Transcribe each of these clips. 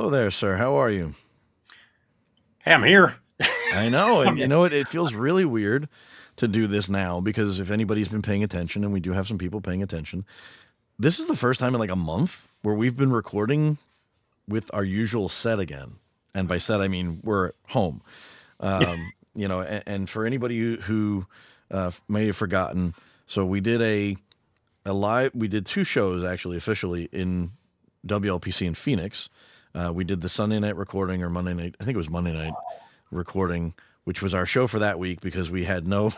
Hello there, sir. How are you? Hey, I'm here. I know. And you know what? It feels really weird to do this now because if anybody's been paying attention, and we do have some people paying attention, this is the first time in like a month where we've been recording with our usual set again. And by set, I mean we're at home. And for anybody who may have forgotten, so we did we did two shows actually officially in WLPC in Phoenix. We did the Sunday night recording or Monday night. I think it was Monday night recording, which was our show for that week because we had no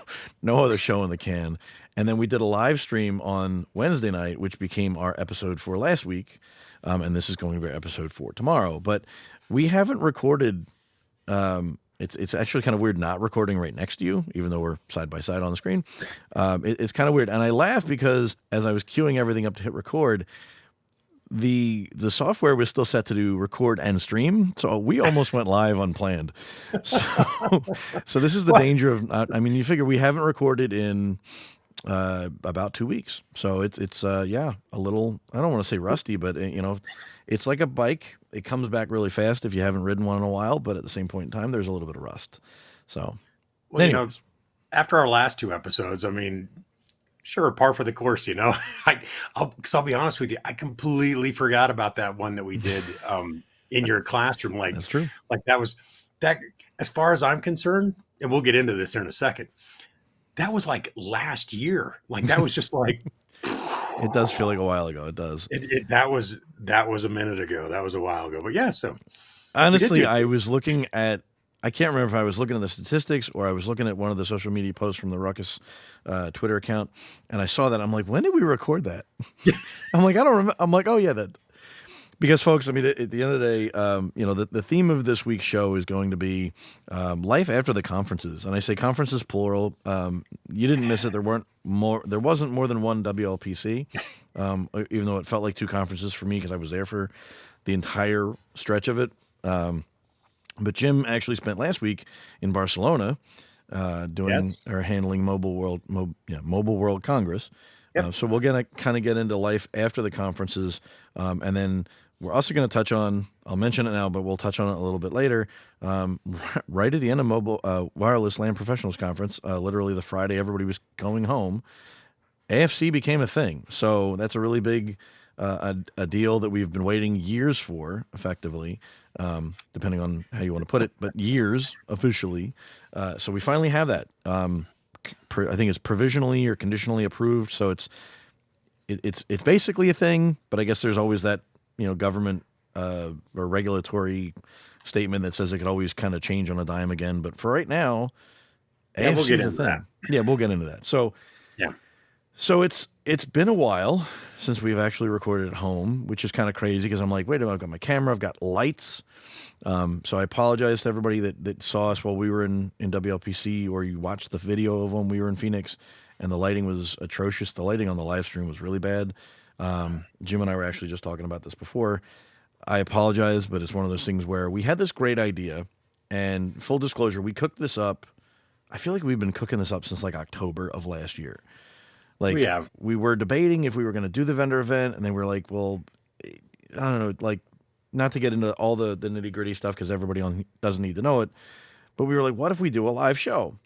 other show in the can. And then we did a live stream on Wednesday night, which became our episode for last week. And this is going to be episode 4 tomorrow. But we haven't recorded. It's actually kind of weird not recording right next to you, even though we're side by side on the screen. It's kind of weird. And I laugh because as I was queuing everything up to hit record, the software was still set to do record and stream, so we almost went live unplanned. So this is the danger of not. I mean, you figure we haven't recorded in about 2 weeks, so it's a little. I don't want to say rusty, but it's like a bike. It comes back really fast if you haven't ridden one in a while, but at the same point in time, there's a little bit of rust. So, well, after our last 2 episodes, I mean. Sure, par for the course, I'll be honest with you. I completely forgot about that one that we did in your classroom. Like that's true. Like that was that. As far as I'm concerned, and we'll get into this in a second. That was like last year. Like that was just like. It does feel like a while ago. It does. That was a minute ago. That was a while ago. But yeah, so honestly, I was looking at. I can't remember if I was looking at the statistics or I was looking at one of the social media posts from the Ruckus Twitter account, and I saw that. I'm like, when did we record that? I'm like, I don't remember. I'm like, oh yeah, that. Because folks, I mean, at the end of the day, the theme of this week's show is going to be life after the conferences, and I say conferences plural. You didn't miss it. There wasn't more than one WLPC, even though it felt like 2 conferences for me because I was there for the entire stretch of it. But Jim actually spent last week in Barcelona doing or handling Mobile World Congress. Yep. So we're going to kind of get into life after the conferences. And then we're also going to touch on, I'll mention it now, but we'll touch on it a little bit later. Right at the end of Mobile Wireless LAN Professionals Conference, literally the Friday everybody was going home, AFC became a thing. So that's a really big a deal that we've been waiting years for, effectively. Depending on how you want to put it, but years officially. So we finally have that. I think it's provisionally or conditionally approved. So it's basically a thing, but I guess there's always that, government or regulatory statement that says it could always kind of change on a dime again. But for right now, AFC is a thing. That. Yeah, we'll get into that. So yeah. So it's been a while since we've actually recorded at home, which is kind of crazy because I'm like, wait a minute, I've got my camera, I've got lights. So I apologize to everybody that saw us while we were in WLPC or you watched the video of when we were in Phoenix and the lighting was atrocious. The lighting on the live stream was really bad. Jim and I were actually just talking about this before. I apologize, but it's one of those things where we had this great idea and full disclosure, we cooked this up. I feel like we've been cooking this up since like October of last year. Like we were debating if we were going to do the vendor event, and then we're like, well, I don't know, like not to get into all the nitty gritty stuff because everybody doesn't need to know it, but we were like, what if we do a live show?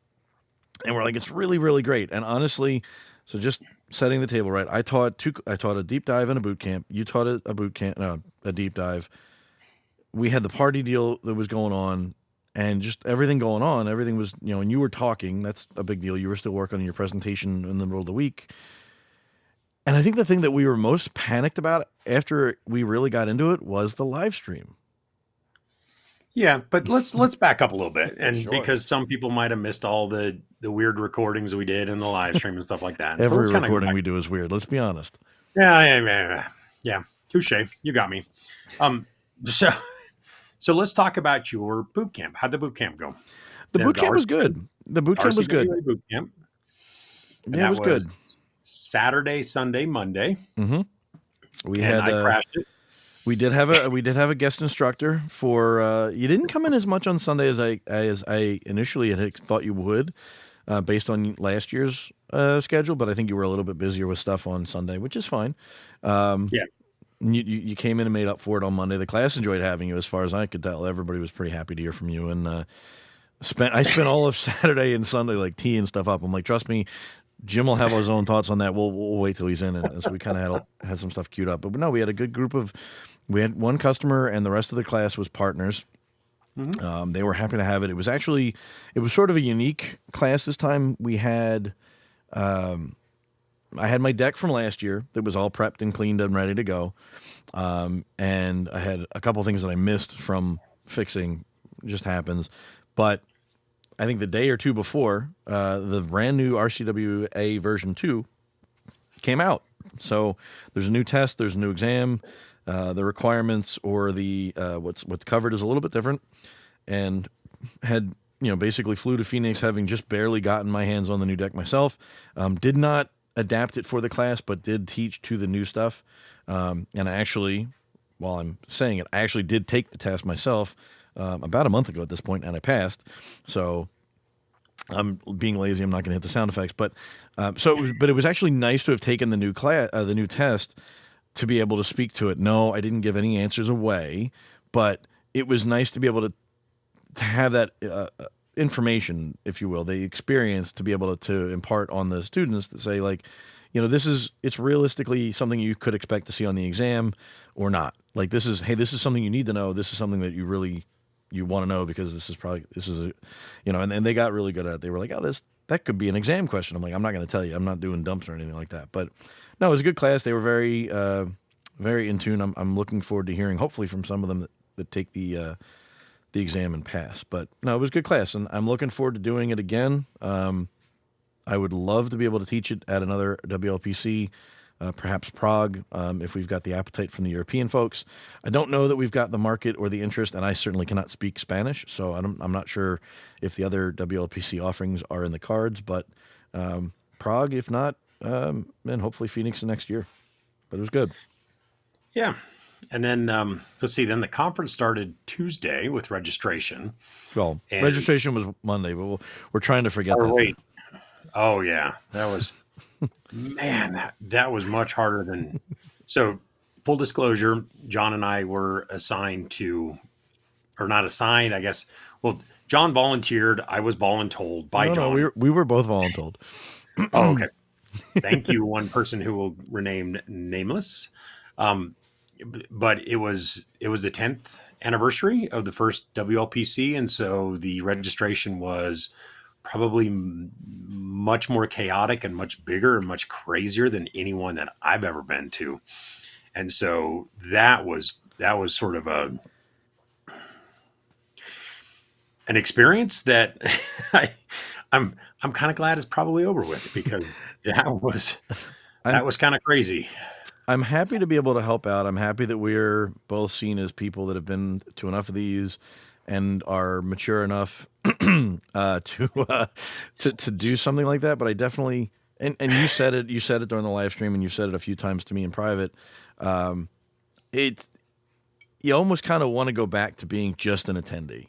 And we're like, it's really, really great. And honestly, so just setting the table right, I taught a deep dive and a boot camp. You taught a boot camp, a deep dive. We had the party deal that was going on. And just everything going on, everything was, and you were talking, that's a big deal. You were still working on your presentation in the middle of the week. And I think the thing that we were most panicked about after we really got into it was the live stream. Yeah, but let's back up a little bit. And sure. Because some people might have missed all the weird recordings we did in the live stream and stuff like that. Every recording we do is weird. Let's be honest. Yeah. Touche. You got me. So let's talk about your boot camp. How'd the boot camp go? The boot camp was good. The boot camp was good. Boot camp. Yeah, it was good. Saturday, Sunday, Monday. Mm-hmm. I crashed it. We did have a guest instructor for. You didn't come in as much on Sunday as I initially had thought you would, based on last year's schedule. But I think you were a little bit busier with stuff on Sunday, which is fine. Yeah. you came in and made up for it on Monday. The class enjoyed having you, as far as I could tell. Everybody was pretty happy to hear from you, and I spent all of Saturday and Sunday like teeing stuff up. I'm like, trust me, Jim will have his own thoughts on that. We'll wait till he's in, and so we kind of had some stuff queued up. But no, we had a good group of. We had one customer, and the rest of the class was partners. Mm-hmm. They were happy to have it. It was sort of a unique class this time. We had, I had my deck from last year that was all prepped and cleaned and ready to go. And I had a couple things that I missed from fixing. It just happens. But I think the day or two before, the brand new RCWA version 2 came out. So there's a new test, there's a new exam. The requirements or the what's covered is a little bit different, and had basically flew to Phoenix having just barely gotten my hands on the new deck myself. Did not adapt it for the class, but did teach to the new stuff. And I actually, while I'm saying it, I actually did take the test myself about a month ago at this point, and I passed. So I'm being lazy. I'm not going to hit the sound effects, but it was actually nice to have taken the new class, the new test, to be able to speak to it. No, I didn't give any answers away, but it was nice to be able to have that information, if you will, the experience to be able to impart on the students to say, like, it's realistically something you could expect to see on the exam or not. Like, this is something you need to know. This is something that you want to know, because and they got really good at it. They were like, oh, that could be an exam question. I'm like, I'm not going to tell you. I'm not doing dumps or anything like that. But no, it was a good class. They were very, very in tune. I'm looking forward to hearing, hopefully, from some of them that take the exam and pass. But no, it was a good class, and I'm looking forward to doing it again. I would love to be able to teach it at another WLPC, perhaps Prague, if we've got the appetite from the European folks. I don't know that we've got the market or the interest, and I certainly cannot speak Spanish, so I'm not sure if the other WLPC offerings are in the cards, but Prague, if not, and hopefully Phoenix the next year. But it was good. Yeah. And then, let's see, then the conference started Tuesday with registration. Well, registration was Monday, but we're trying to forget that. Wait. Oh, yeah. That was, man, that was much harder than. So, full disclosure, John and I were assigned to, or not assigned, I guess. Well, John volunteered. I was voluntold by John. No, we were both voluntold. Oh, okay. Thank you, one person who will remain nameless. But it was the 10th anniversary of the first WLPC, and so the registration was probably much more chaotic and much bigger and much crazier than anyone that I've ever been to. And so that was sort of an experience that I'm kind of glad it's probably over with, because that was kind of crazy. I'm happy to be able to help out. I'm happy that we're both seen as people that have been to enough of these and are mature enough to do something like that. But I definitely, and you said it during the live stream, and you said it a few times to me in private. You almost kind of want to go back to being just an attendee,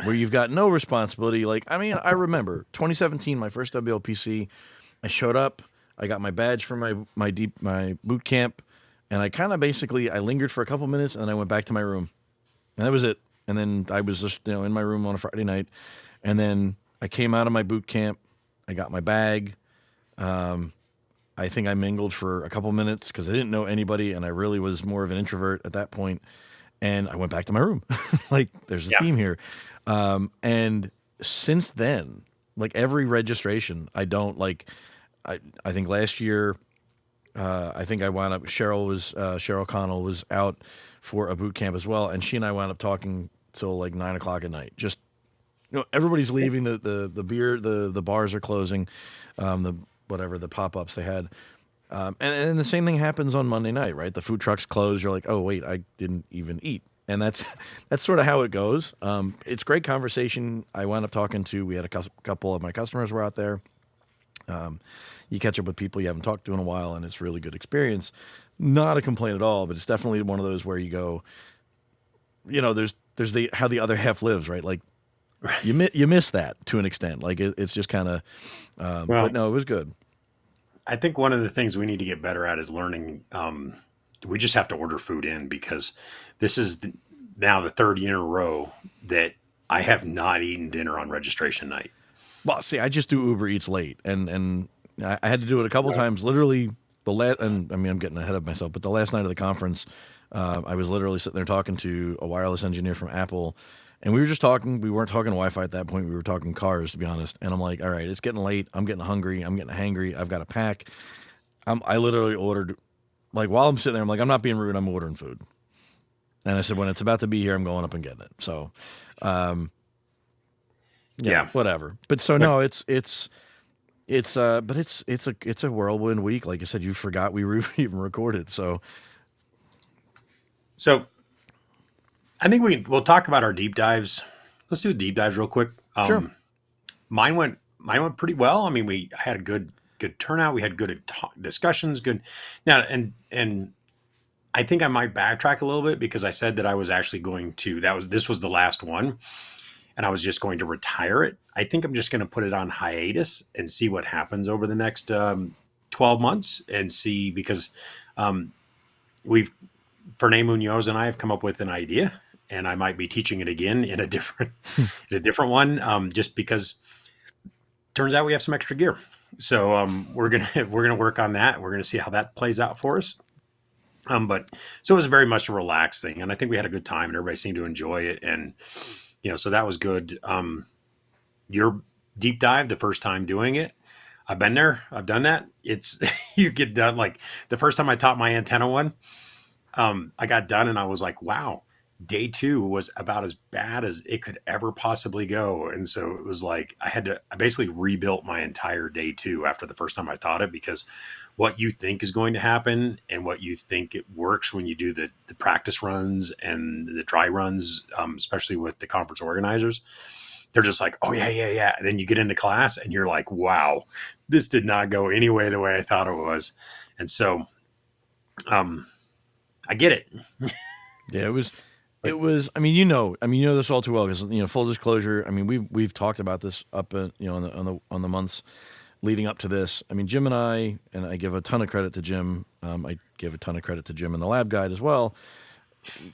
where you've got no responsibility. Like, I mean, I remember 2017, my first WLPC. I showed up. I got my badge for my boot camp, and I kind of basically I lingered for a couple minutes, and then I went back to my room, and that was it. And then I was just in my room on a Friday night, and then I came out of my boot camp. I got my bag. I think I mingled for a couple minutes because I didn't know anybody, and I really was more of an introvert at that point. And I went back to my room. Like, there's a theme here. And since then, like every registration, I don't like. I think last year, I think I wound up. Cheryl Connell was out for a boot camp as well, and she and I wound up talking till like 9 o'clock at night. Just everybody's leaving. The bars are closing. The pop-ups they had, and the same thing happens on Monday night, right? The food trucks close. You're like, oh wait, I didn't even eat, and that's sort of how it goes. It's great conversation. I wound up talking to. We had a couple of my customers were out there. You catch up with people you haven't talked to in a while, and it's a really good experience. Not a complaint at all, but it's definitely one of those where you go, there's how the other half lives, right? Like you miss that to an extent. Like it's just kind of, but no, it was good. I think one of the things we need to get better at is learning we just have to order food in because this is now the third year in a row that I have not eaten dinner on registration night. Well, see, I just do Uber Eats late, and I had to do it a couple Right. times. Literally, and I mean, I'm getting ahead of myself, but the last night of the conference, I was literally sitting there talking to a wireless engineer from Apple, and we were just talking. We weren't talking Wi-Fi at that point. We were talking cars, to be honest. And I'm like, all right, it's getting late. I'm getting hungry. I'm getting hangry. I've got to pack. I literally ordered, like, while I'm sitting there, I'm like, I'm not being rude. I'm ordering food. And I said, when it's about to be here, I'm going up and getting it. So, Yeah. whatever. But so no, but it's a whirlwind week. Like I said, you forgot we even recorded. So I think we'll talk about our deep dives. Let's do deep dives real quick. Sure. Mine went pretty well. I mean, I had a good turnout. We had good discussions. Good now, and I think I might backtrack a little bit because I said that I was actually going to. This was the last one, and I was just going to retire it. I think I'm just going to put it on hiatus and see what happens over the next 12 months and see because Fernay Munoz and I have come up with an idea, and I might be teaching it again in a different one, just because turns out we have some extra gear. So we're gonna work on that. We're gonna see how that plays out for us. But so it was very much a relaxed thing, and I think we had a good time, and everybody seemed to enjoy it, and so that was good. Your deep dive, the first time doing it, I've been there, I've done that. It's you get done like the first time I taught my antenna one. I got done and I was like, wow, day 2 was about as bad as it could ever possibly go. And so it was like, I basically rebuilt my entire day 2 after the first time I taught it, because what you think is going to happen and what you think it works when you do the practice runs and the dry runs, especially with the conference organizers, they're just like, oh yeah. And then you get into class and you're like, wow, this did not go any way the way I thought it was. And so, I get it. Yeah, it was. I mean, you know this all too well because full disclosure. I mean, we've talked about this up on the months leading up to this. I mean, Jim and I give a ton of credit to Jim. I give a ton of credit to Jim and the lab guide as well.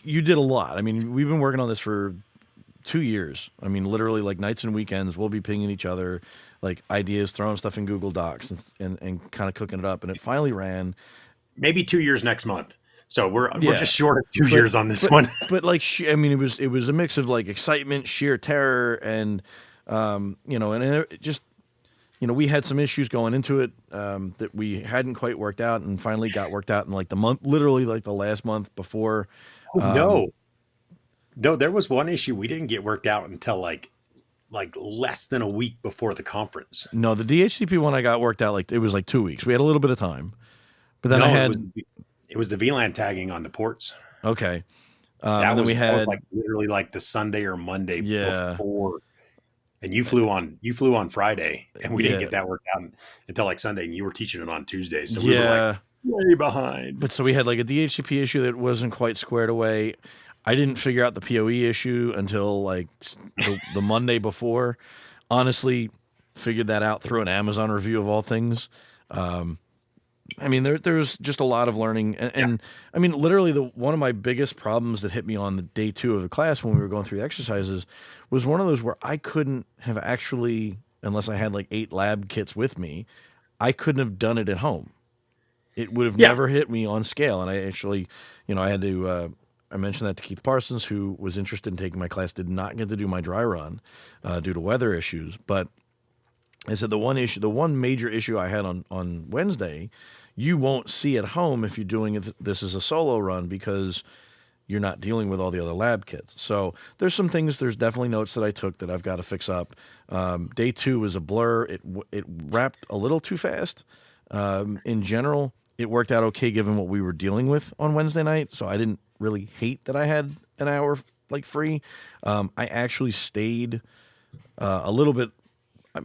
You did a lot. I mean, we've been working on this for 2 years. I mean, literally like nights and weekends, we'll be pinging each other like ideas, throwing stuff in Google Docs and kind of cooking it up. And it finally ran. Maybe 2 years next month. So we're just short of 2 years on this one. But like, I mean, it was a mix of like excitement, sheer terror, and and it just we had some issues going into it that we hadn't quite worked out, and finally got worked out in like the month, literally like the last month before. No, there was one issue we didn't get worked out until like less than a week before the conference. No, the DHCP one I got worked out like it was like 2 weeks. We had a little bit of time, but then it was the VLAN tagging on the ports. Okay. That was like literally like the Sunday or Monday before. And you flew on Friday, and we didn't get that worked out until like Sunday, and you were teaching it on Tuesday. So we were like way behind. But so we had like a DHCP issue that wasn't quite squared away. I didn't figure out the PoE issue until like the Monday before. Honestly, figured that out through an Amazon review of all things. I mean, there's just a lot of learning, and I mean, literally, one of my biggest problems that hit me on the day 2 of the class when we were going through the exercises was one of those where I couldn't have actually, unless I had like 8 lab kits with me, I couldn't have done it at home. It would have never hit me on scale, and I actually, I had to. I mentioned that to Keith Parsons, who was interested in taking my class, did not get to do my dry run due to weather issues, but I said the one major issue I had on Wednesday, you won't see at home if you're doing this as a solo run because you're not dealing with all the other lab kits. So there's definitely notes that I took that I've got to fix up. Day 2 was a blur. It wrapped a little too fast. In general, it worked out okay given what we were dealing with on Wednesday night. So I didn't really hate that I had an hour like free. I actually stayed a little bit.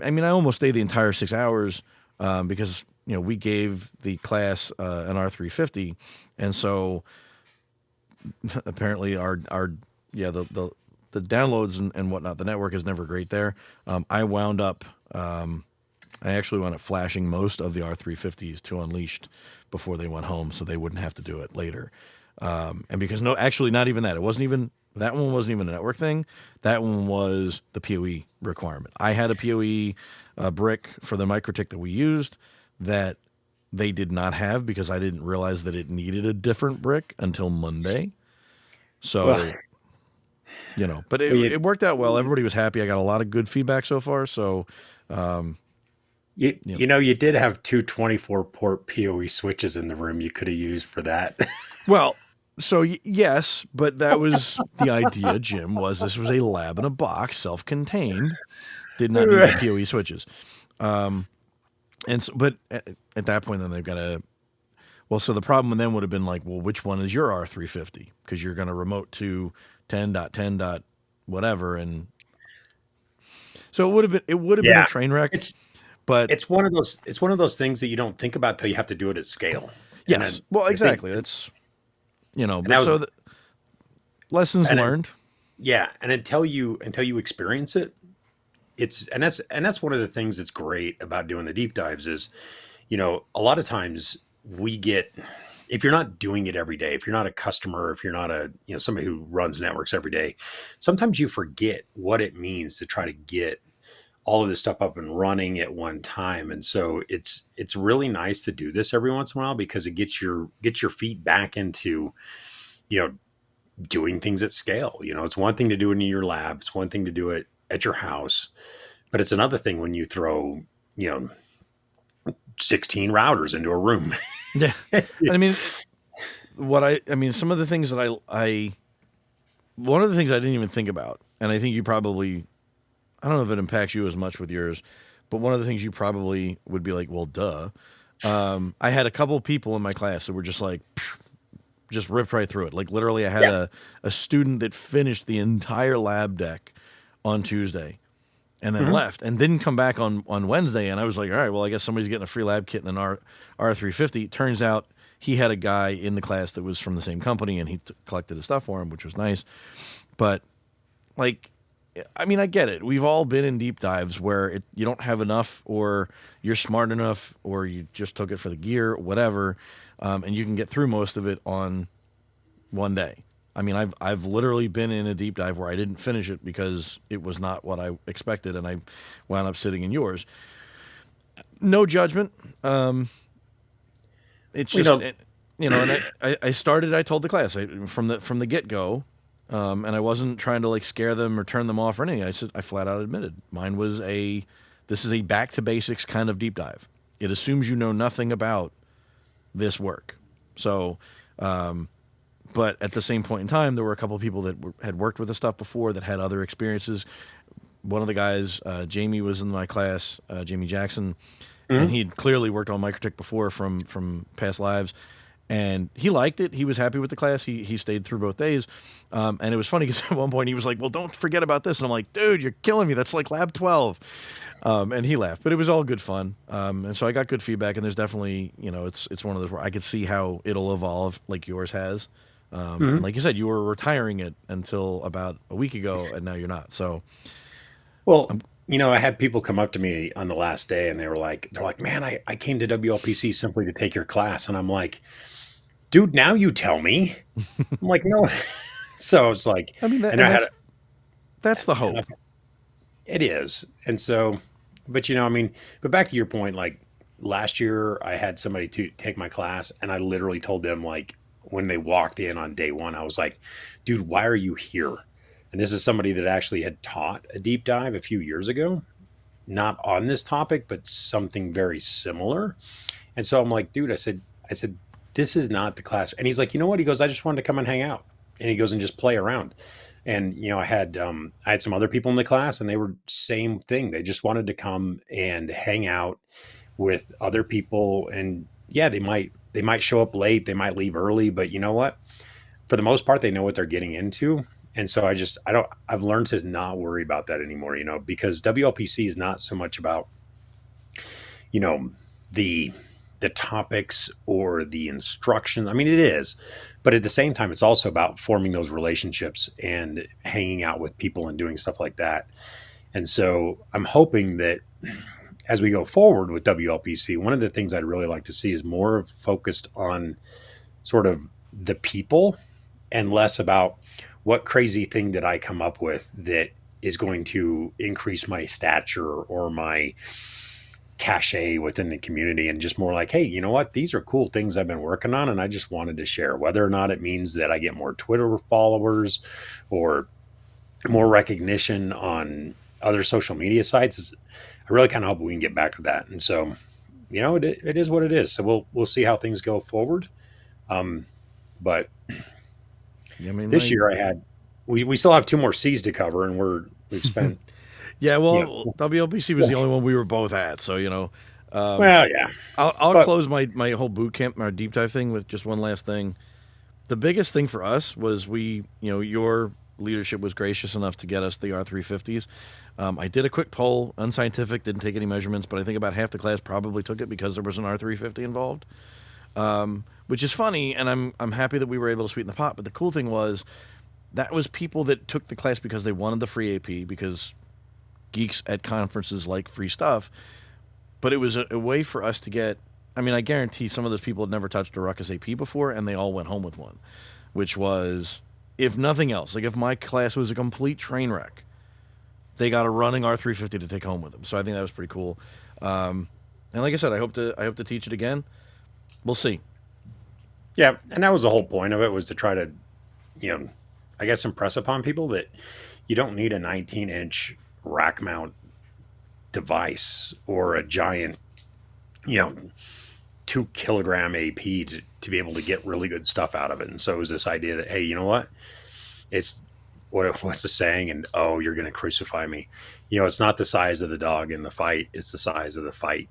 I mean, I almost stayed the entire 6 hours because we gave the class an R350, and so apparently the downloads and whatnot, the network is never great there. I wound up I actually wound up flashing most of the R350s to Unleashed before they went home, so they wouldn't have to do it later. And because actually not even that. It wasn't even that one wasn't even a network thing. That one was the PoE requirement. I had a PoE brick for the MikroTik that we used that they did not have because I didn't realize that it needed a different brick until Monday. So, but it worked out well. Everybody was happy. I got a lot of good feedback so far. So, you did have two 24-port PoE switches in the room you could have used for that. Well, so yes, but that was the idea, Jim, was this was a lab in a box, self-contained, did not need the PoE switches. But at that point, then they've got to, so the problem then would have been like, well, which one is your R350? Because you're going to remote to 10.10. Whatever. And so it would have been a train wreck. But it's one of those things that you don't think about till you have to do it at scale. Yes. Well, exactly. That's, lessons learned. Yeah. And until you experience it, that's one of the things that's great about doing the deep dives is, a lot of times if you're not doing it every day, if you're not a customer, if you're not somebody who runs networks every day, sometimes you forget what it means to try to get all of this stuff up and running at one time. And so it's really nice to do this every once in a while because it gets your feet back into, doing things at scale. It's one thing to do it in your lab. It's one thing to do it at your house, but it's another thing when you throw, 16 routers into a room. Yeah. And some of the things that one of the things I didn't even think about, and I think you probably, I don't know if it impacts you as much with yours, but one of the things you probably would be like, well, duh. I had a couple of people in my class that were just like, just ripped right through it. Like literally I had a student that finished the entire lab deck on Tuesday and then left and didn't come back on Wednesday. And I was like, all right, well, I guess somebody's getting a free lab kit and an R350. Turns out he had a guy in the class that was from the same company and he collected his stuff for him, which was nice. But I get it. We've all been in deep dives where you don't have enough or you're smart enough or you just took it for the gear, whatever, and you can get through most of it on one day. I've literally been in a deep dive where I didn't finish it because it was not what I expected, and I wound up sitting in yours. No judgment. It's just, and I told the class from the get-go, and I wasn't trying to scare them or turn them off or anything. I flat out admitted mine was this is a back to basics kind of deep dive. It assumes you know nothing about this work. So, but at the same point in time, there were a couple of people that had worked with the stuff before that had other experiences. One of the guys, Jamie, was in my class, Jamie Jackson, and he'd clearly worked on MikroTik before from past lives. And he liked it. He was happy with the class. He stayed through both days. And it was funny because at one point he was like, well, don't forget about this. And I'm like, dude, you're killing me. That's like lab 12. And he laughed, but it was all good fun. And so I got good feedback, and there's definitely, it's one of those where I could see how it'll evolve like yours has. And like you said, you were retiring it until about a week ago, and now you're not. So, well, I had people come up to me on the last day and they're like, man, I came to WLPC simply to take your class. And I'm like, dude, now you tell me. I'm like, no. So it's like, that's the hope. It is. And so, but but back to your point, like last year I had somebody to take my class and I literally told them when they walked in on day one, I was like, dude, why are you here? And this is somebody that actually had taught a deep dive a few years ago, not on this topic, but something very similar. And so I'm like, dude, I said, this is not the class. And he's like, you know what? He goes, I just wanted to come and hang out. And he goes and just play around. And, I had some other people in the class and they were same thing. They just wanted to come and hang out with other people. And yeah, they might show up late. They might leave early, but you know what? For the most part, they know what they're getting into. And so I've learned to not worry about that anymore, because WLPC is not so much about, the topics or the instruction. It is, but at the same time, it's also about forming those relationships and hanging out with people and doing stuff like that. And so I'm hoping that as we go forward with WLPC, one of the things I'd really like to see is more focused on sort of the people and less about what crazy thing did I come up with that is going to increase my stature or my cachet within the community, and just more like, hey, you know what? These are cool things I've been working on and I just wanted to share, whether or not it means that I get more Twitter followers or more recognition on other social media sites. I really kind of hope we can get back to that. And so, it is what it is. So we'll see how things go forward. But Yeah, I mean, this year we still have 2 more C's to cover, and we've spent. Yeah, well, WLPC was the only one we were both at, so Well, yeah. I'll close my whole boot camp, our deep dive thing, with just one last thing. The biggest thing for us was your leadership was gracious enough to get us the R350s. I did a quick poll, unscientific, didn't take any measurements, but I think about half the class probably took it because there was an R350 involved, which is funny, and I'm happy that we were able to sweeten the pot. But the cool thing was that was people that took the class because they wanted the free AP, because geeks at conferences like free stuff. But it was a way for us to get, I mean, I guarantee some of those people had never touched a Ruckus AP before, and they all went home with one, which was, if nothing else, like if my class was a complete train wreck, they got a running R350 to take home with them. So I think that was pretty cool. And like I said, I hope to teach it again. We'll see. Yeah, and that was the whole point of it, was to try to, I guess, impress upon people that you don't need a 19-inch rack mount device or a giant, 2-kilogram AP to be able to get really good stuff out of it. And so it was this idea that, hey, you know what? It's what's the saying? And you're going to crucify me. It's not the size of the dog in the fight; it's the size of the fight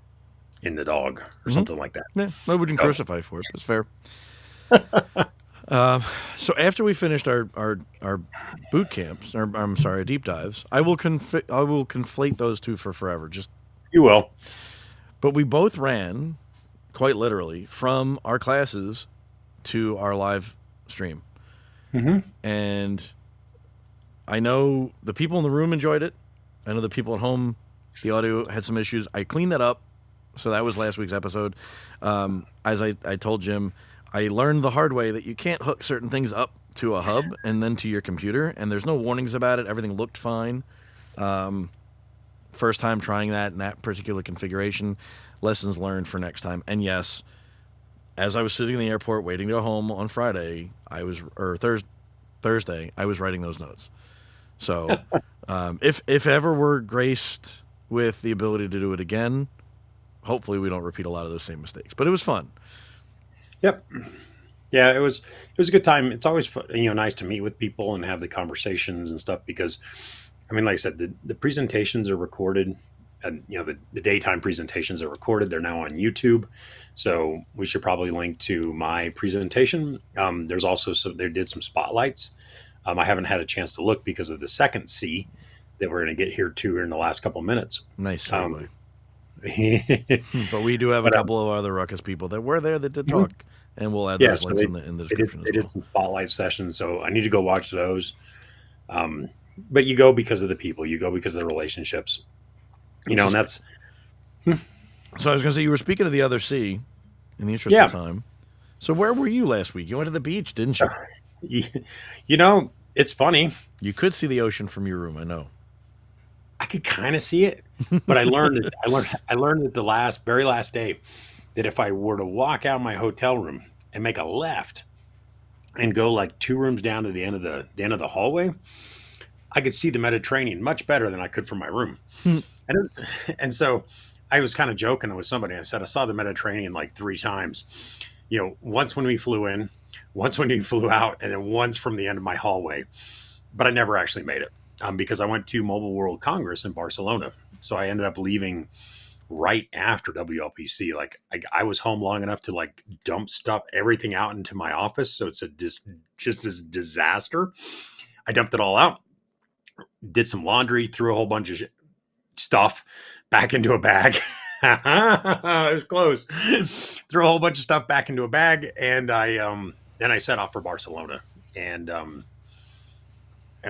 in the dog, or something like that. Yeah, I wouldn't crucify for it. That's fair. So after we finished our boot camps, or I'm sorry, deep dives, I will conflate those two for forever. You will. But we both ran, quite literally, from our classes to our live stream. Mm-hmm. And I know the people in the room enjoyed it. I know the people at home, the audio had some issues. I cleaned that up. So that was last week's episode. As I told Jim, I learned the hard way that you can't hook certain things up to a hub and then to your computer, and there's no warnings about it. Everything looked fine. First time trying that in that particular configuration. Lessons learned for next time. And yes, as I was sitting in the airport waiting to go home on Friday, Thursday, I was writing those notes. So if ever we're graced with the ability to do it again, hopefully we don't repeat a lot of those same mistakes. But it was fun. Yep. Yeah, it was a good time. It's always fun, nice to meet with people and have the conversations and stuff, because, I mean, like I said, the presentations are recorded, and the daytime presentations are recorded. They're now on YouTube, so we should probably link to my presentation. There's also they did some spotlights. I haven't had a chance to look because of the second C that we're going to get here in the last couple of minutes. Nice segue. But we do have a couple of other Ruckus people that were there that did talk, and we'll add those links in the description. They did some spotlight sessions, so I need to go watch those. But you go because of the people, you go because of the relationships, and that's. So I was going to say, you were speaking of the other C in the interest of time. So where were you last week? You went to the beach, didn't you? It's funny. You could see the ocean from your room. I know. I could kind of see it, but I learned that the very last day, that if I were to walk out of my hotel room and make a left and go like 2 rooms down to the end of the hallway, I could see the Mediterranean much better than I could from my room. And so I was kind of joking with somebody. I said, I saw the Mediterranean like 3 times, once when we flew in, once when we flew out, and then once from the end of my hallway, but I never actually made it. Because I went to Mobile World Congress in Barcelona. So I ended up leaving right after WLPC. Like I was home long enough to like dump everything out into my office. So it's just this disaster. I dumped it all out, did some laundry, threw a whole bunch of stuff back into a bag. It was close. Threw a whole bunch of stuff back into a bag. And then I set off for Barcelona, and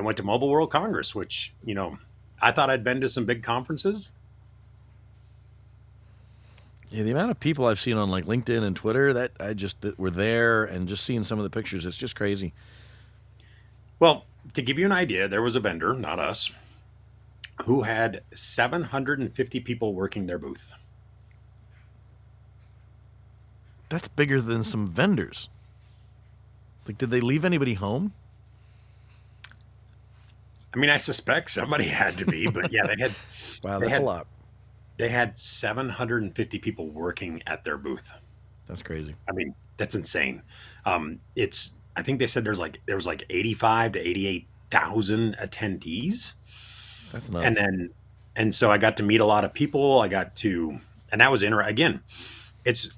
went to Mobile World Congress, which, I thought I'd been to some big conferences. Yeah, the amount of people I've seen on like LinkedIn and Twitter that were there, and just seeing some of the pictures, it's just crazy. Well, to give you an idea, there was a vendor, not us, who had 750 people working their booth. That's bigger than some vendors. Like, did they leave anybody home? I mean, I suspect somebody had to be, but yeah, Wow, they that's a had lot. they had 750 people working at their booth. That's crazy. I mean, that's insane. It's I think they said there was like 85 to 88,000 attendees. That's And nuts. and so I got to meet a lot of people. And that was interesting. Again, it's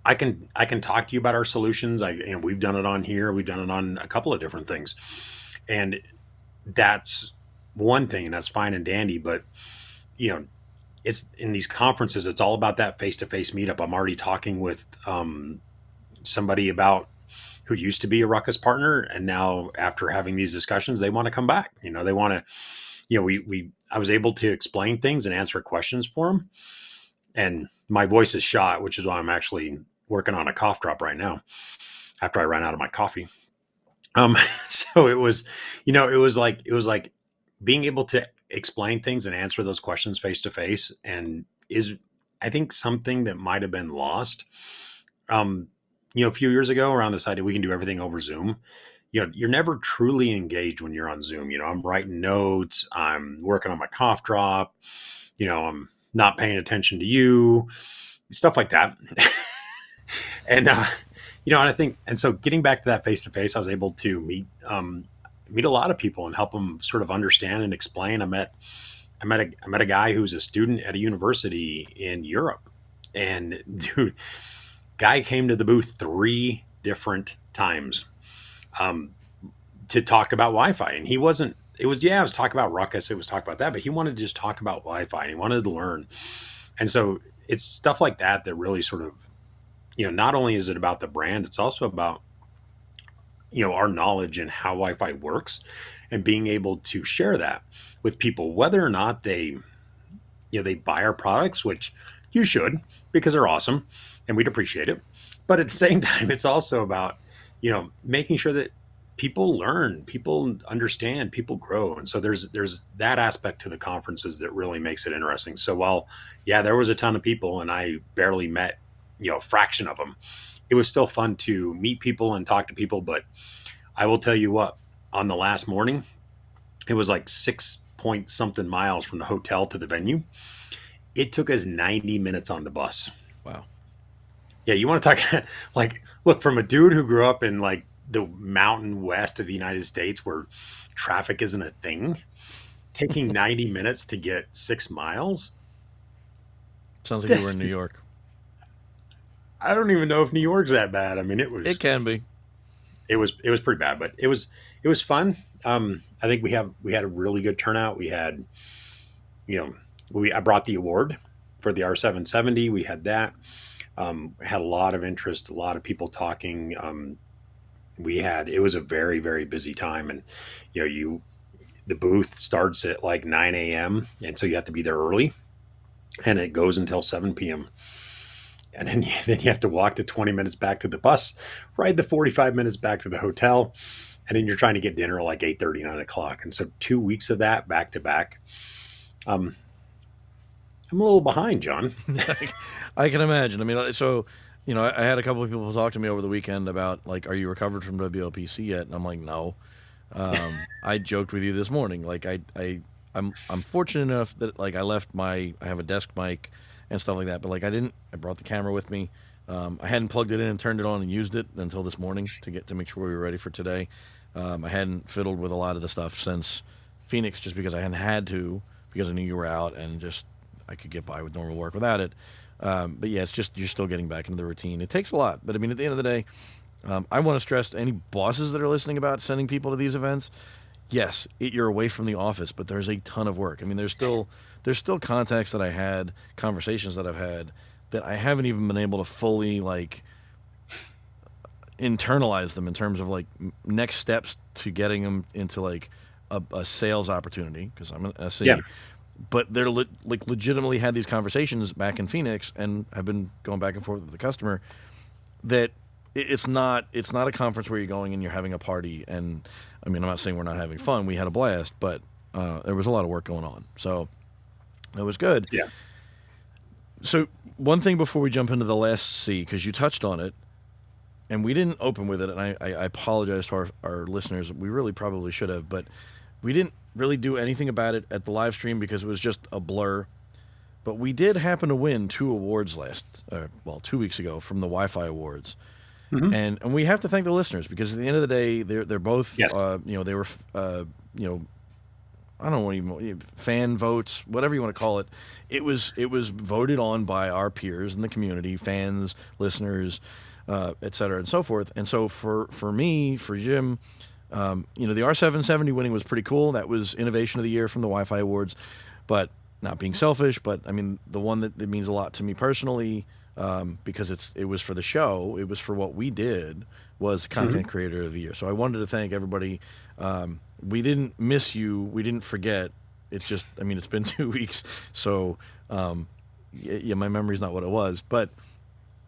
I can talk to you about our solutions. We've done it on here. We've done it on a couple of different things, and that's one thing, and that's fine and dandy. But you know, it's in these conferences. It's all about that face to face meetup. I'm already talking with somebody about who used to be a Ruckus partner, and now after having these discussions, they want to come back. They want to. I was able to explain things and answer questions for them, and my voice is shot, which is why I'm actually working on a cough drop right now after I ran out of my coffee. So it was being able to explain things and answer those questions face to face, and is, I think, something that might have been lost. A few years ago around this idea we can do everything over Zoom. You're never truly engaged when you're on Zoom. I'm writing notes, I'm working on my cough drop, I'm not paying attention to you, stuff like that. And I think, and so getting back to that face to face, I was able to meet a lot of people and help them sort of understand and explain. I met a guy who's a student at a university in Europe, and dude, guy came to the booth 3 different times to talk about Wi-Fi, and it was talk about Ruckus, it was talk about that, but he wanted to just talk about Wi-Fi, and he wanted to learn. And so it's stuff like that that really sort of, not only is it about the brand, it's also about, our knowledge and how Wi-Fi works, and being able to share that with people, whether or not they buy our products, which you should, because they're awesome and we'd appreciate it. But at the same time, it's also about, making sure that people learn, people understand, people grow. And so there's that aspect to the conferences that really makes it interesting. So while, there was a ton of people and I barely met, a fraction of them, it was still fun to meet people and talk to people. But I will tell you what, on the last morning, it was like 6 point something miles from the hotel to the venue. It took us 90 minutes on the bus. Wow. Yeah, you want to talk like, look, from a dude who grew up in like the mountain west of the United States where traffic isn't a thing, taking 90 minutes to get 6 miles. Sounds like you were in New York. I don't even know if New York's that bad. I mean, it can be. It was pretty bad, but it was fun. I think we had a really good turnout. We had, I brought the award for the R770. We had that. Had a lot of interest, a lot of people talking. It was a very, very busy time, and the booth starts at like 9 a.m. and so you have to be there early, and it goes until 7 p.m. And then you have to walk the 20 minutes back to the bus, ride the 45 minutes back to the hotel, and then you're trying to get dinner at like 8:30, 9 o'clock. And so 2 weeks of that back to back. I'm a little behind, John. I can imagine. I mean, so, I had a couple of people talk to me over the weekend about, like, are you recovered from WLPC yet? And I'm like, no. I joked with you this morning. Like, I'm fortunate enough that, like, I have a desk mic and stuff like that, but, like, I brought the camera with me. I hadn't plugged it in and turned it on and used it until this morning to make sure we were ready for today. I hadn't fiddled with a lot of the stuff since Phoenix, just because I hadn't had to, because I knew you were out and just I could get by with normal work without it. But yeah, it's just, you're still getting back into the routine. It takes a lot, but I mean, at the end of the day, I want to stress to any bosses that are listening about sending people to these events. Yes, you're away from the office, but there's a ton of work. I mean, there's still contacts that I had, conversations that I've had that I haven't even been able to fully, like, internalize them in terms of, like, next steps to getting them into, like, a sales opportunity, because I'm an SE. Yeah. but they're like legitimately had these conversations back in Phoenix and have been going back and forth with the customer that it's not a conference where you're going and you're having a party. And I mean, I'm not saying we're not having fun. We had a blast, but there was a lot of work going on, so it was good. Yeah. So one thing before we jump into the last C, because you touched on it, and we didn't open with it, and I apologize to our listeners. We really probably should have, but we didn't really do anything about it at the live stream because it was just a blur. But we did happen to win 2 awards 2 weeks ago from the Wi-Fi Awards. Mm-hmm. And we have to thank the listeners because at the end of the day, they're both, Yes. they were, I don't know, even fan votes, whatever you want to call it. It was voted on by our peers in the community, fans, listeners, et cetera, and so forth. And so for me, for Jim, the R770 winning was pretty cool. That was Innovation of the Year from the Wi-Fi Awards. But not being selfish, but I mean, the one that means a lot to me personally, because it was for the show, it was for what we did, was Content Creator of the Year. So I wanted to thank everybody. We didn't miss you. We didn't forget. It's just, I mean, it's been 2 weeks. So, my memory's not what it was.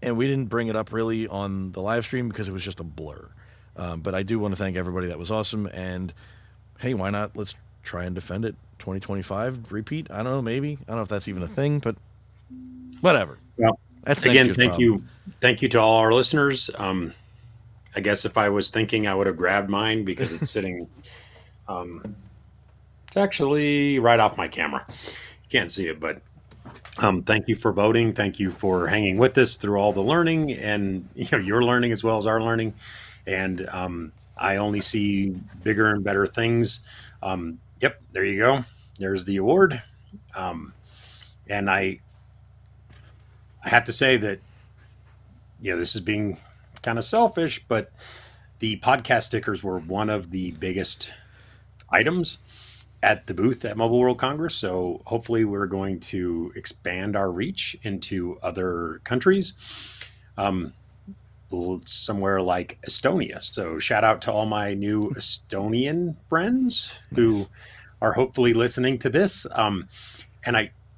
And we didn't bring it up really on the live stream because it was just a blur. But I do want to thank everybody. That was awesome. And hey, why not? Let's try and defend it. 2025 repeat. I don't know. Maybe. I don't know if that's even a thing, but whatever. Well, that's again, thank you to all our listeners. I guess if I was thinking, I would have grabbed mine because it's sitting. It's actually right off my camera. You can't see it, but thank you for voting. Thank you for hanging with us through all the learning, and your learning as well as our learning. And I only see bigger and better things. Yep, there you go. There's the award. And I have to say that, this is being kind of selfish, but the podcast stickers were one of the biggest items at the booth at Mobile World Congress. So hopefully we're going to expand our reach into other countries, somewhere like Estonia. So shout out to all my new Estonian friends who are hopefully listening to this. And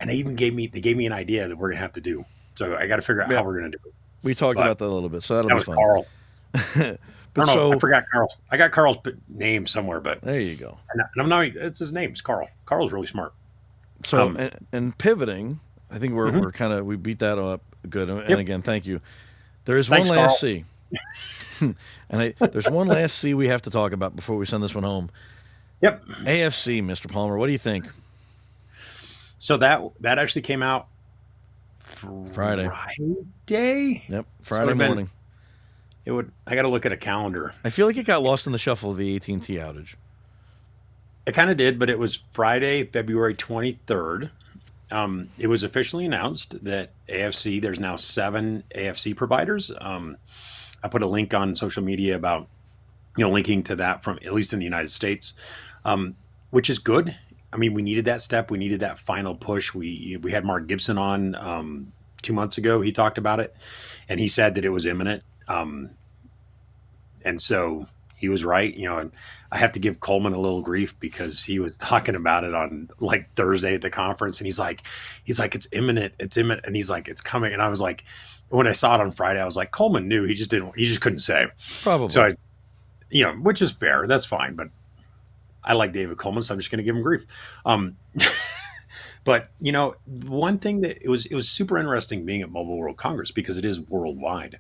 they even gave me an idea that we're gonna have to do. So I got to figure out how we're gonna do it. We talked about that a little bit, so that'll that be was fun. Carl. I forgot Carl. I got Carl's name somewhere, but there you go. And I'm not. It's his name. It's Carl. Carl's really smart. So and pivoting, I think we're kind of we beat that up good. And again, thank you. There is one last C, and there's one last C we have to talk about before we send this one home. Yep. AFC, Mr. Palmer. What do you think? So that actually came out Friday. Yep, Friday morning. I got to look at a calendar. I feel like it got lost in the shuffle of the AT&T outage. It kind of did, but it was Friday, February 23rd. It was officially announced that AFC, there's now 7 AFC providers. I put a link on social media about, linking to that from at least in the United States, which is good. I mean, we needed that step. We needed that final push. We had Mark Gibson on 2 months ago. He talked about it, and he said that it was imminent. And so he was right, and I have to give Coleman a little grief because he was talking about it on like Thursday at the conference. And he's like, it's imminent. And he's like, it's coming. And I was like, when I saw it on Friday, I was like, Coleman knew, he just couldn't say. Probably. So which is fair. That's fine. But I like David Coleman, so I'm just going to give him grief. But one thing that it was super interesting being at Mobile World Congress because it is worldwide.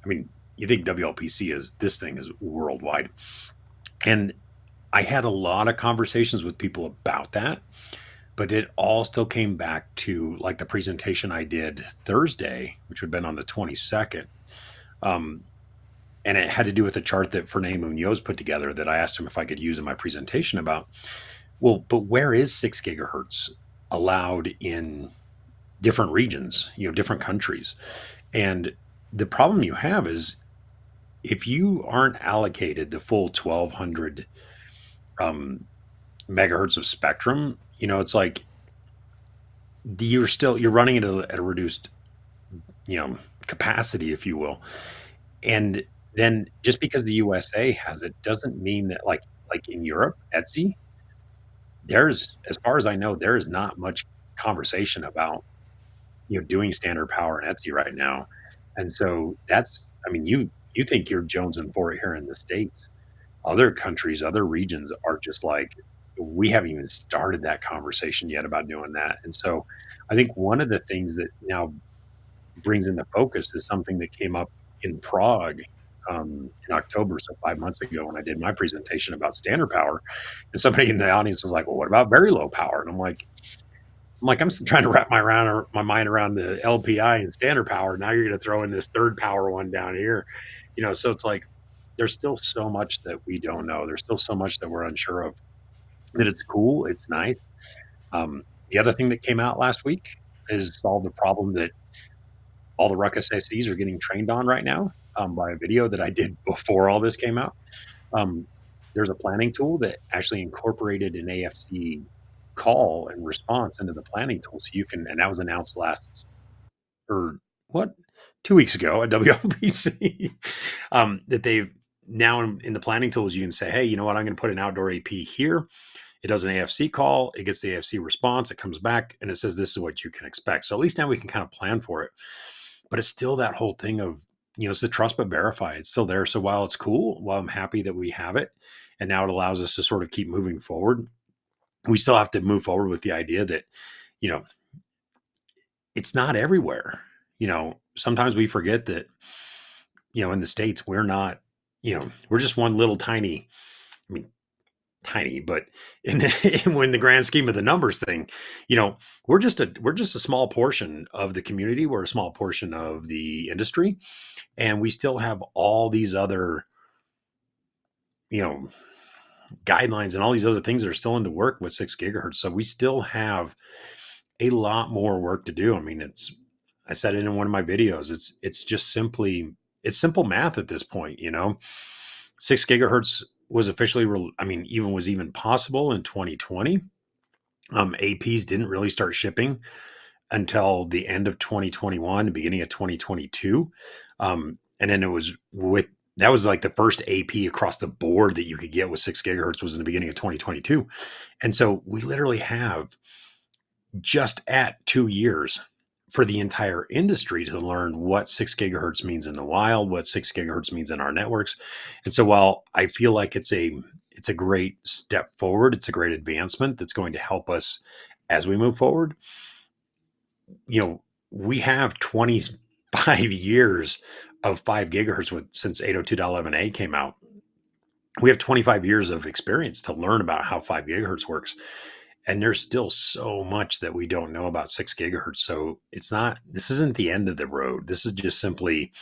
I mean, you think WLPC this thing is worldwide. And I had a lot of conversations with people about that, but it all still came back to like the presentation I did Thursday, which would have been on the 22nd. And it had to do with a chart that Fernay Munoz put together that I asked him if I could use in my presentation about, well, but where is 6 gigahertz allowed in different regions, different countries? And the problem you have is if you aren't allocated the full 1200 megahertz of spectrum, it's like you're running it at a reduced, capacity, if you will. And then just because the USA has it doesn't mean that like in Europe, ETSI, as far as I know, there is not much conversation about, doing standard power and Etsy right now. And so I mean, you think you're jonesing for it here in the States. Other countries, other regions are just like, we haven't even started that conversation yet about doing that. And so I think one of the things that now brings into focus is something that came up in Prague in October, so 5 months ago, when I did my presentation about standard power. And somebody in the audience was like, "Well, what about very low power?" And I'm still trying to wrap my mind around the LPI and standard power. Now you're going to throw in this third power one down here, So it's like there's still so much that we don't know. There's still so much that we're unsure of. That it's cool, it's nice. The other thing that came out last week is solved the problem that all the Ruckus SEs are getting trained on right now, by a video that I did before all this came out. Um, there's a planning tool that actually incorporated an AFC call and response into the planning tool. So you can, and that was announced or what, 2 weeks ago at WLPC, that they've now in the planning tools, you can say, hey, you know what, I'm going to put an outdoor AP here. It does an AFC call, it gets the AFC response, it comes back and it says, this is what you can expect. So at least now we can kind of plan for it. But it's still that whole thing of, it's the trust but verify. It's still there. So while it's cool, while I'm happy that we have it, and now it allows us to sort of keep moving forward, we still have to move forward with the idea that, you know, it's not everywhere. Sometimes we forget that, in the States, we're not, we're just one little tiny, I mean, tiny, but in the grand scheme of the numbers thing, we're just a small portion of the community. We're a small portion of the industry, and we still have all these other, guidelines and all these other things that are still into work with 6 gigahertz. So we still have a lot more work to do. I mean, I said it in one of my videos. It's just simply, it's simple math at this point. 6 gigahertz was officially, even possible in 2020. APs didn't really start shipping until the end of 2021, beginning of 2022. And then that was like the first AP across the board that you could get with 6 gigahertz was in the beginning of 2022. And so we literally have just at 2 years for the entire industry to learn what 6 gigahertz means in the wild, what 6 gigahertz means in our networks. And so while I feel like it's a great step forward, it's a great advancement that's going to help us as we move forward. We have 25 years of 5 gigahertz since 802.11a came out. We have 25 years of experience to learn about how 5 gigahertz works. And there's still so much that we don't know about 6 gigahertz. So this isn't the end of the road. This is just simply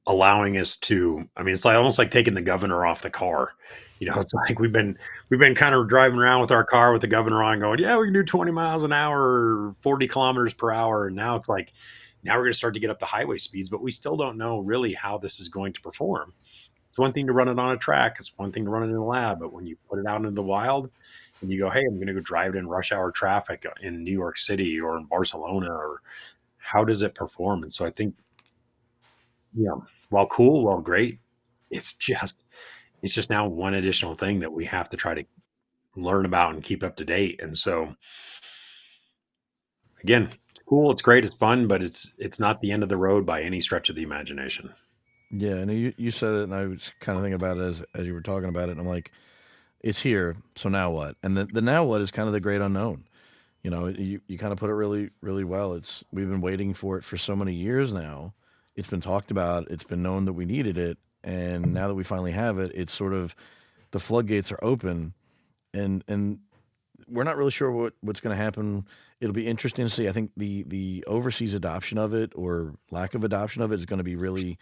allowing us to, it's like almost like taking the governor off the car. It's like we've been kind of driving around with our car with the governor on going, yeah, we can do 20 miles an hour, or 40 kilometers per hour. And now it's like, now we're going to start to get up to highway speeds, but we still don't know really how this is going to perform. It's one thing to run it on a track. It's one thing to run it in a lab, but when you put it out into the wild and you go, hey, I'm going to go drive it in rush hour traffic in New York City or in Barcelona, or how does it perform? And so I think, while cool, while great, it's just now one additional thing that we have to try to learn about and keep up to date. And so again, it's cool, it's great, it's fun, but it's not the end of the road by any stretch of the imagination. Yeah, and you said it, and I was kind of thinking about it as you were talking about it, and I'm like, it's here, so now what? And the now what is kind of the great unknown. You kind of put it really, really well. We've been waiting for it for so many years now. It's been talked about. It's been known that we needed it, and now that we finally have it, it's sort of the floodgates are open, and we're not really sure what's going to happen. It'll be interesting to see. I think the overseas adoption of it or lack of adoption of it is going to be really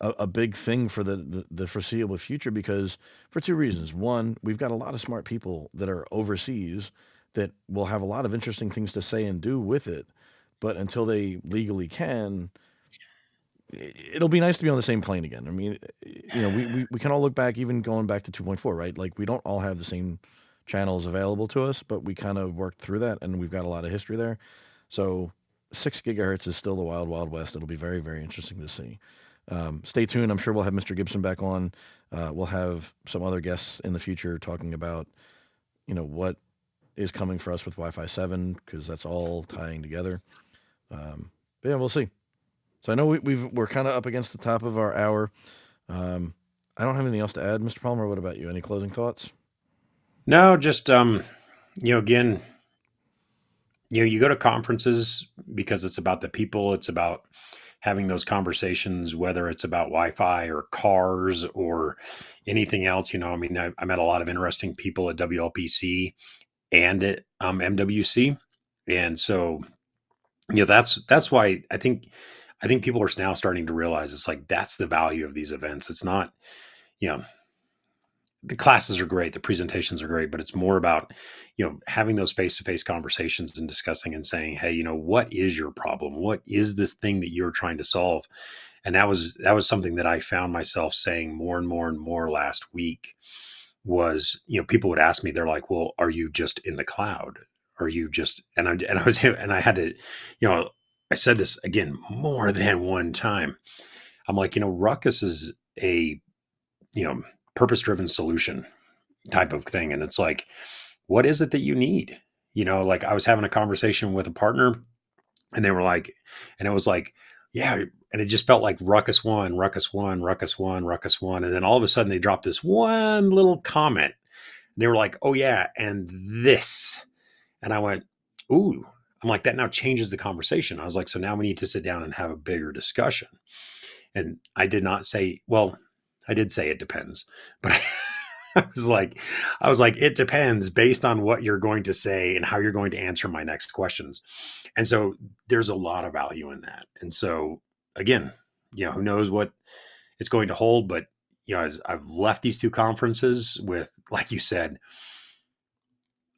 a big thing for the foreseeable future, because for two reasons. One, we've got a lot of smart people that are overseas that will have a lot of interesting things to say and do with it. But until they legally can, it'll be nice to be on the same plane again. We can all look back, even going back to 2.4, right? Like, we don't all have the same channels available to us, but we kind of worked through that, and we've got a lot of history there. So 6 gigahertz is still the wild, wild west. It'll be very, very interesting to see. Stay tuned. I'm sure we'll have Mr. Gibson back on. We'll have some other guests in the future talking about, what is coming for us with Wi-Fi 7, because that's all tying together. But yeah, we'll see. So I know we're kind of up against the top of our hour. I don't have anything else to add, Mr. Palmer. What about you? Any closing thoughts? No, just again, you go to conferences because it's about the people. It's about having those conversations, whether it's about Wi-Fi or cars or anything else. I mean, I met a lot of interesting people at WLPC and at MWC, and so that's why I think people are now starting to realize it's like that's the value of these events. It's not, the classes are great, the presentations are great, but it's more about, having those face-to-face conversations and discussing and saying, hey, what is your problem? What is this thing that you're trying to solve? And that was something that I found myself saying more and more and more last week was, people would ask me, they're like, well, are you just in the cloud? Are you just, and I had to, I said this again more than one time. I'm like, Ruckus is a, purpose-driven solution type of thing. And it's like, what is it that you need? Like I was having a conversation with a partner and they were like, and it was like, yeah. And it just felt like Ruckus 1, Ruckus 1, Ruckus 1, Ruckus 1. And then all of a sudden they dropped this one little comment. They were like, oh yeah. And this, and I went, ooh, I'm like, that now changes the conversation. I was like, so now we need to sit down and have a bigger discussion. And I did not say, well, I did say it depends, but I was like, it depends based on what you're going to say and how you're going to answer my next questions. And so there's a lot of value in that. And so again, who knows what it's going to hold, but I've left these two conferences with, like you said,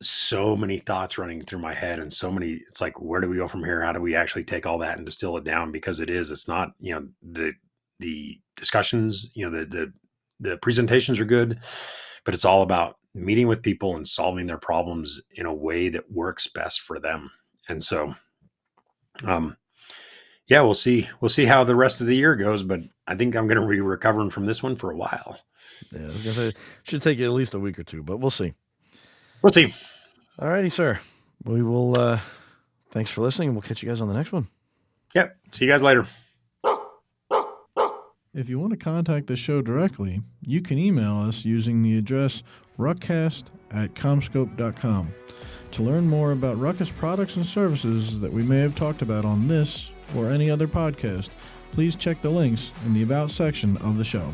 so many thoughts running through my head and so many, it's like, where do we go from here? How do we actually take all that and distill it down? Because it's not, the discussions, the presentations are good, but it's all about meeting with people and solving their problems in a way that works best for them. And so, we'll see how the rest of the year goes, but I think I'm going to be recovering from this one for a while. Yeah, I was going to say, it should take you at least a week or two, but we'll see. We'll see. All righty, sir. We will, thanks for listening, and we'll catch you guys on the next one. Yep. See you guys later. If you want to contact the show directly, you can email us using the address ruckcast@comscope.com. To learn more about Ruckus products and services that we may have talked about on this or any other podcast, please check the links in the About section of the show.